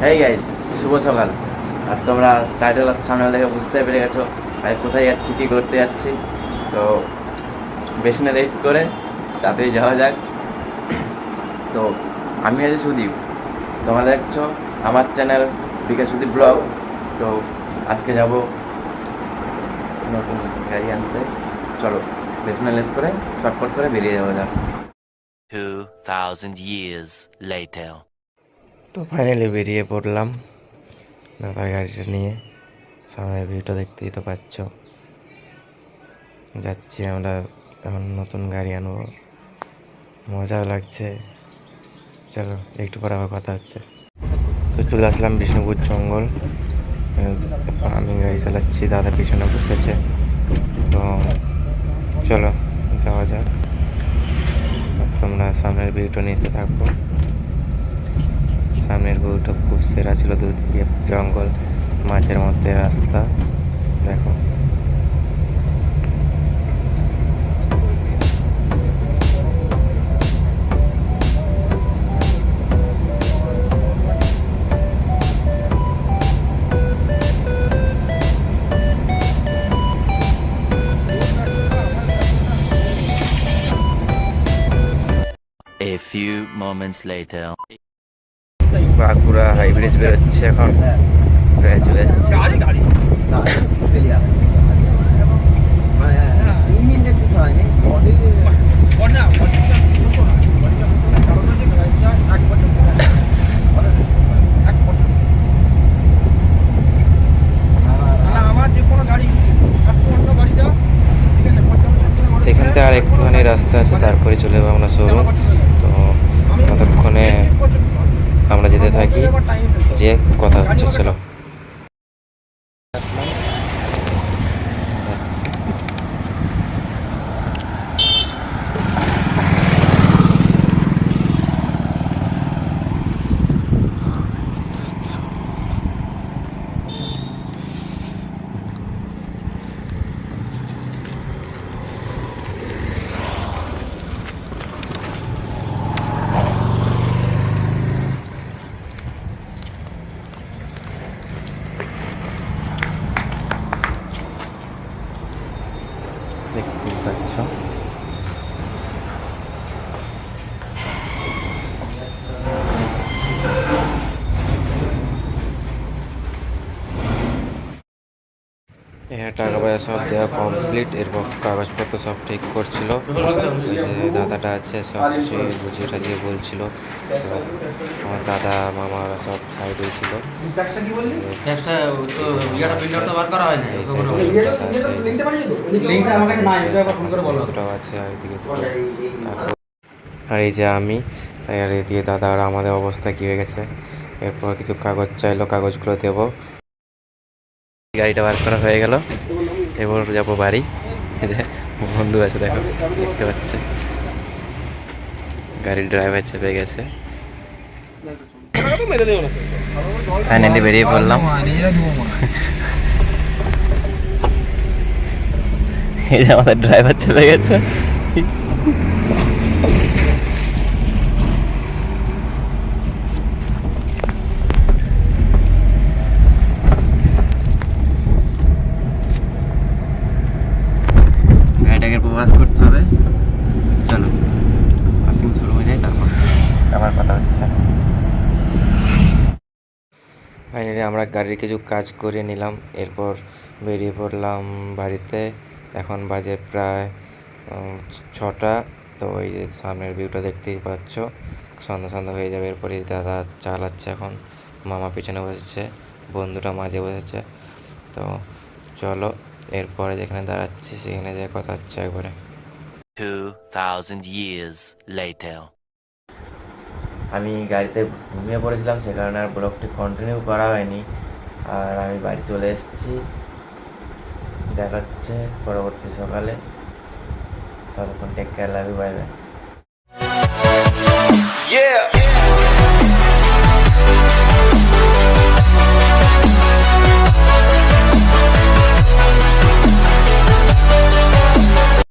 Hey guys, শুভ সকাল। আর তোমরা title আর thumbnail দেখে বুঝতে পেরে গেছো আমি কোথায় যাচ্ছি, কী করতে যাচ্ছি। তো বেশি না লেট করে তাড়াতাড়ি যাওয়া যাক। তো আমি আছি সুদীপ, তোমরা দেখছো আমার চ্যানেল বিকে সুদীপ ব্লগ। তো আজকে যাব নতুন গাড়ি আনতে। চলো বেশি না লেট করে চটপট করে বেরিয়ে যাওয়া যাক। 2000 years later. তো ফাইনালি বেরিয়ে পড়লাম দাদার গাড়িটা নিয়ে। সামনের ভিউটা দেখতেই তো পাচ্ছ। যাচ্ছি আমরা এখন, নতুন গাড়ি আনবো, মজাও লাগছে। চলো একটু পরে আবার কথা হচ্ছে। তো চলে আসলাম বিষ্ণুপুর জঙ্গল। আমি গাড়ি চালাচ্ছি, দাদা পিছনে বসেছে। তো চলো যাওয়া যাক। তোমরা সামনের ভিউটা নিতে থাকো। সামনের ভিউটা খুব সেরা ছিল, দুদিকে জঙ্গল, মাঝের মধ্যে রাস্তা। দেখো A few moments later. Bankura high bridge বেরোচ্ছে এখন, প্রায় চলে এসেছে। এখান থেকে আর একটুখানি রাস্তা আছে, তারপরে চলে যাবো আমরা শোরুম। তো ততক্ষণে আমরা যেতে থাকি, যে কথা হচ্ছে। চলো দেখতেই পাচ্ছ। হ্যাঁ, টাকা পয়সা সব দেওয়া কমপ্লিট। এরপর কাগজপত্র সব ঠিক করছিল। ওই যে দাদাটা আছে, সব কিছু বুঝিয়ে টাঝিয়ে বলছিল। আমার দাদা মামারা সব সাইডে ছিল। আছে আর এদিকে আর এই যে আমি, আর এদিকে দাদা। আর আমাদের অবস্থা কী হয়ে গেছে। এরপর কিছু কাগজ চাইলো, কাগজগুলো দেবো। গাড়িটা বার করা হয়ে গেল, এবার যাবো বাড়ি। বন্ধু আছে দেখো, দেখতে পাচ্ছে। গাড়ির ড্রাইভার চেপে গেছে। ফাইনালি বেরিয়ে পড়লাম। এই যে আমাদের ড্রাইভার চেপে গেছে। গাড়িটাকে প্রবাস করতে হবে। চলো ওয়াশিং শুরু হয়ে যায়, তারপর আবার কথা হচ্ছে। ফাইনালি আমরা গাড়ির কিছু কাজ করে নিলাম, এরপর বেরিয়ে পড়লাম বাড়িতে। এখন বাজে প্রায় 6টা। তো ওই যে সামনের ভিউটা দেখতেই পাচ্ছ, সন্ধ্যা সন্ধ্যা হয়ে যাবে। এরপরে দাদা চালাচ্ছে এখন, মামা পিছনে বসেছে, বন্ধুটা মাঝে বসেছে। তো চলো এরপরে যেখানে দাঁড়াচ্ছি সেখানে যে কথা হচ্ছে একবারে। 2000 years later. আমি গাড়িতে ঘুমিয়ে পড়েছিলাম, সে কারণে আর ব্লগটি কন্টিনিউ করা হয়নি। আর আমি বাড়ি চলে এসেছি, দেখা হচ্ছে পরবর্তী সকালে। ততক্ষণ take care, love you, bye by.